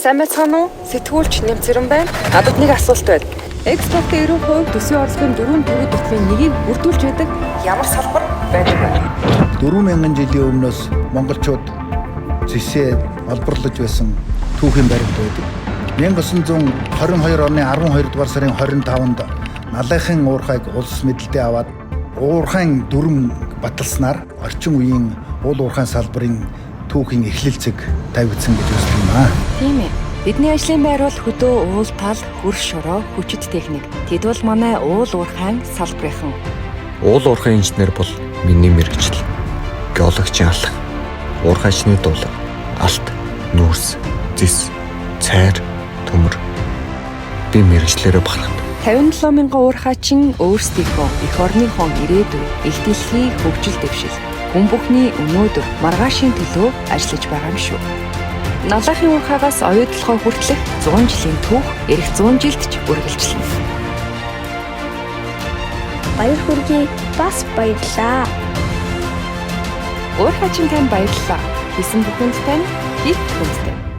Сайн байцгаана уу? Сэтгүүлч Нэмцэрэн байна. Надад нэг асуулт байна. Экспорт эрүү хувь төсвийн орлогын 4 төрлийн төсвийн нэгийг бүрдүүлж байдаг ямар салбар байдаг вэ? 4000 жилийн өмнөөс монголчууд зэсээ олборлож байсан түүхийн баримт байдаг. 1922 оны 12 дугаар сарын 25-нд налайхын уурхайг улс мэдлэлтэй аваад уурхайн дүрм баталснаар орчин үеийн уул уурхайн салбарын түүхийн эхлэлцэг тавигдсан гэж үздэг юм аа. Тийм ээ. Бидний ажлын байр бол хөдөө уул тал, хөрш шороо, хүчит техник. Тэд бол манай уул уурхайн салбарынхан. Уул уурхайн инженер бол миний мэргэжил. Геологчийн алах, уурхайчны дуулаг, алт, нүүрс, зис, цайр, төмөр. Би мэргэжлээрээ бахархна. 57 мянган уурхайчин өөрсдийнхөө эх орныхон ирээдүй, эх дэлхий хөгжил дэвшил, хүн бүхний өнөөдөр маргаашийн төлөө ажиллаж байгаа юм шүү. Налайхын уурхайгаас оюутлахаа хүртэлх 100 жилийн түүх эх 100 жилд ч үргэлжилнэ. Баяр хүргэе. Бас баярлаа. Уурхайчин танд баярлалаа. Хийсэн бүхэнд тань их хүндэтэй.